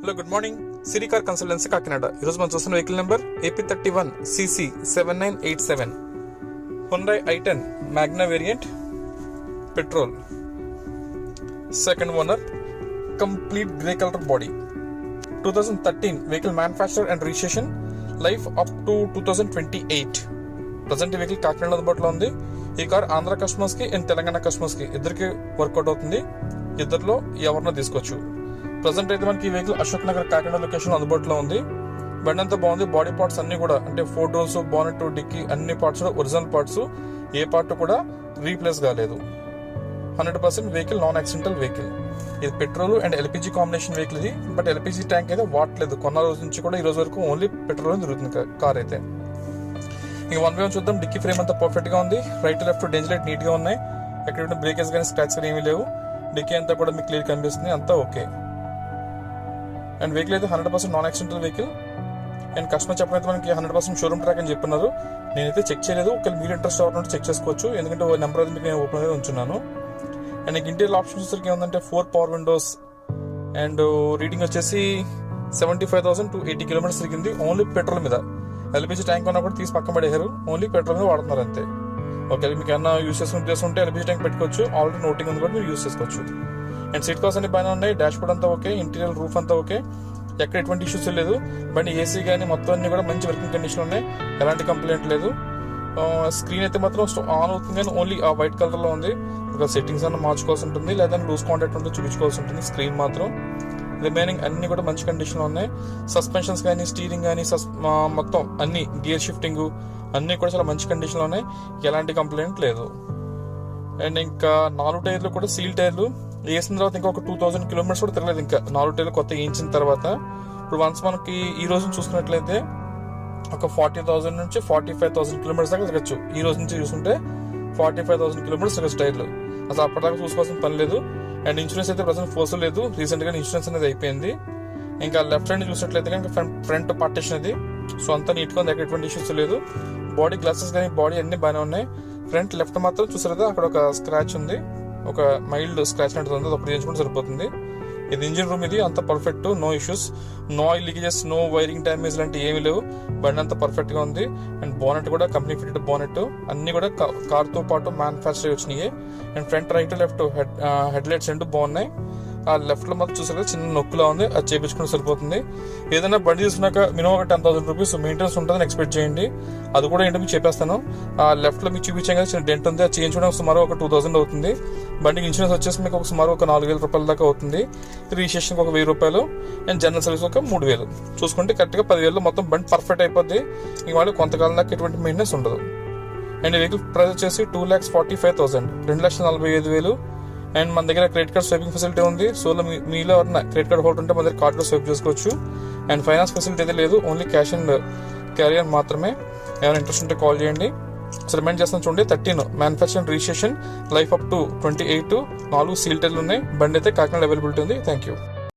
Hello good morning, సిరి car consultancy Kakinada. ఈరోజు మనం చూస్తున్న vehicle number AP31CC7987 Hyundai i10 Magna variant, petrol, second owner, complete grey colour body, 2013 vehicle manufacture and registration, life up to 2028. Present vehicle Kakinada అందుబాటులో ఉంది. ఈ car Andhra customers కి and Telangana customers కి ఇద్దరికి work out అవుతుంది. ఇద్దరిలో ఎవరినో తీసుకోవచ్చు. ప్రజెంట్ అయితే మనకి ఈ వెహికల్ అశోక్ నగర్ కాకినాడ లొకేషన్ అందుబాటులో ఉంది. బండి అంతా బాగుంది. బాడీ పార్ట్స్ అన్ని కూడా అంటే 4 డోర్స్, బానెట్, డిక్కీ అన్ని పార్ట్స్ ఒరిజినల్ పార్ట్స్, ఏ పార్ట్ కూడా రీప్లేస్ కాలేదు. 100% వెహికల్ నాన్ యాక్సిడెంటల్ వెహికల్. ఇది petrol and LPG combination vehicle ఇది. బట్ ఎల్పిజి ట్యాంక్ అయితే వాడలేదు. కొన్న రోజు నుంచి కూడా ఈ రోజు వరకు ఓన్లీ పెట్రోల్ తిరుగుతుంది కార్ అయితే. ఇంక 1 by 1 చూద్దాం. డిక్కీ ఫ్రేమ్ అంతా పర్ఫెక్ట్ గా ఉంది. Right left danger light neat గా ఉన్నాయి. ఎక్కడ బ్రేకేజ్ కానీ స్క్రాచ్ కానీ ఏమీ లేవు. డిక్కీ అంతా కూడా మీకు క్లియర్ కనిపిస్తుంది, అంతా ఓకే. అండ్ వెహికల్ అయితే 100% non accidental vehicle. And customer చెప్పినైతే మనకి 100% షోరూమ్ ట్రాక్ అని చెప్పినారు. నేనైతే చెక్ చేయలేదు. ఒకవేళ మీరు ఇంట్రెస్ట్ అవుతుంటే చెక్ చేసుకోవచ్చు, ఎందుకంటే నెంబర్ అయితే మీకు నేను ఓపెన్ అయితే ఉంచున్నాను. అండ్ ఇంటీరియర్ ఆప్షన్స్ వచ్చేసరికి ఏమంటే 4 పవర్ విండోస్ అండ్ రీడింగ్ వచ్చేసి 75,000 to 80 కిలోమీటర్స్ తిరిగింది ఓన్లీ పెట్రోల్ మీద. ఎల్పిజి ట్యాంక్ ఉన్నా కూడా తీసి పక్కన పడేశారు, ఓన్లీ పెట్రోల్ మీద వాడుతున్నారు అంతే. ఓకే, మీకు ఏమన్నా యూస్ చేసుకునే ఉద్దేశం ఉంటే ఎల్పిజి ట్యాంక్ పెట్టుకోవచ్చు. ఆల్రెడీ నోటింగ్ ఉంది కూడా మీరు యూస్ చేసుకోవచ్చు. అండ్ సీట్ కవర్స్ అన్ని బాగానే ఉన్నాయి. డాష్ బోర్డ్ అంతా ఓకే. ఇంటీరియర్ రూఫ్ అంతా ఓకే. ఎక్కడ ఎటువంటి ఇష్యూస్ లేదు. బండి ఏసీ కానీ మొత్తం అన్ని కూడా మంచి వర్కింగ్ కండిషన్ ఉన్నాయి. ఎలాంటి కంప్లైంట్ లేదు. స్క్రీన్ అయితే మాత్రం ఆన్ అవుతుంది కానీ ఓన్లీ ఆ వైట్ కలర్ లో ఉంది. ఒక సెట్టింగ్స్ అన్న మార్చుకోవాల్సి ఉంటుంది, లేదా లూజ్ కాంటాక్ట్ ఉంటే చూపించుకోవాల్సి ఉంటుంది. స్క్రీన్ మాత్రం రిమైనింగ్ అన్ని కూడా మంచి కండిషన్ లో ఉన్నాయి. సస్పెన్షన్స్ కానీ, స్టీరింగ్ కానీ, మొత్తం అన్ని గియర్ షిఫ్టింగ్ అన్ని కూడా చాలా మంచి కండిషన్ లో ఉన్నాయి. ఎలాంటి కంప్లైంట్ లేదు. అండ్ ఇంకా 4 టైర్లు కూడా సీల్ టైర్లు వేసిన తర్వాత ఇంకా ఒక 2000 కిలోమీటర్స్ కూడా తిరగలేదు. ఇంకా 4 టైర్లు కొత్త వేయించిన తర్వాత ఇప్పుడు వన్స్ మనకి ఈ రోజు చూసుకున్నట్లయితే ఒక 40,000 నుంచి 45,000 కిలోమీటర్స్ దాకా తిరగచ్చు. ఈ రోజు నుంచి చూసుకుంటే 45,000 కిలోమీటర్స్ తిరగచ్చు టైర్లు. అసలు అప్పటిదాకా చూసుకోవాల్సిన పని లేదు. అండ్ ఇన్సూరెన్స్ అయితే ప్రజెంట్ ఫోర్స్ లేదు. రీసెంట్ గా ఇన్సూరెన్స్ అనేది అయిపోయింది. ఇంకా లెఫ్ట్ హ్యాండ్ చూసినట్లయితే కనుక ఫ్రంట్ పార్టీషన్ అది సో అంతా నీట్ గా ఉంది, ఎక్కడ ఎటువంటి ఇష్యూస్ లేదు. బాడీ గ్లాసెస్ కానీ బాడీ అన్ని బాగానే ఉన్నాయి. ఫ్రంట్ లెఫ్ట్ మాత్రం చూసారు అక్కడ ఒక స్క్రాచ్ ఉంది, ఒక మైల్డ్ స్క్రాచ్ అంటే ఉంది, ఒకటి చేయించుకుంటే సరిపోతుంది. ఇది ఇంజిన్ రూమ్, ఇది అంతా perfect, no issues, no oil leakages, no wiring damage లాంటి ఏమీ లేవు. బండి అంతా పర్ఫెక్ట్ గా ఉంది. అండ్ బానెట్ కూడా కంపెనీ ఫిటెడ్ బానెట్, అన్ని కూడా కార్ తో పాటు మ్యానుఫ్యాక్చర్ వచ్చినాయి. And front right left head lights రెండు బాగున్నాయి. ఆ లెఫ్ట్ లో మాత్రం చూసారు చిన్న నొక్కులా ఉంది, అది చేయించుకుంటే సరిపోతుంది. ఏదైనా బండి తీసుకున్నాక మినిమం ఒక 10,000 రూపీస్ మెయింటెనెన్స్ ఉంటుందని ఎక్స్పెక్ట్ చేయండి. అది కూడా ఏంటో మీకు చెప్పేస్తాను. ఆ లెఫ్ట్ లో మీకు చూపించాం కదా చిన్న డెంట్ ఉంది, అది చేయించుకోవడం సుమారు ఒక 2,000 అవుతుంది. బండికి ఇన్సూరెన్స్ వచ్చేసి మీకు సుమారు ఒక 4,000 రూపాయల దాకా అవుతుంది. రిజిస్ట్రేషన్ ఒక 1,000 రూపాయలు అండ్ జనరల్ సర్వీస్ ఒక 3,000 చూసుకుంటే కరెక్ట్ గా 10,000 మొత్తం బండి పర్ఫెక్ట్ అయిపోద్ది. ఇంక మళ్ళీ కొంతకాలం దాకా ఎటువంటి మెయింటెనెన్స్ ఉండదు. అండ్ వెహికల్ ప్రైస్ వచ్చేసి 2,45,000, 2,45,000. అండ్ మన దగ్గర క్రెడిట్ కార్డ్ స్వైపింగ్ ఫెసిలిటీ ఉంది. సో మీలో ఎవరైనా క్రెడిట్ కార్డ్ హోల్డర్ ఉంటే మన దగ్గర కార్డ్ స్వైప్ చేసుకోవచ్చు. అండ్ ఫైనాన్స్ ఫెసిలిటీ అయితే లేదు, ఓన్లీ క్యాష్ అండ్ క్యారియర్ మాత్రమే. ఏమైనా ఇంట్రెస్ట్ ఉంటే కాల్ చేయండి. సో రిమైండ్ చేస్తాను చూడండి, 13 manufacture registration, life up to 28, 4 seal టైర్లు ఉన్నాయి. బండి అయితే కాకినాడ అవైలబిలిటీ ఉంది. Thank you.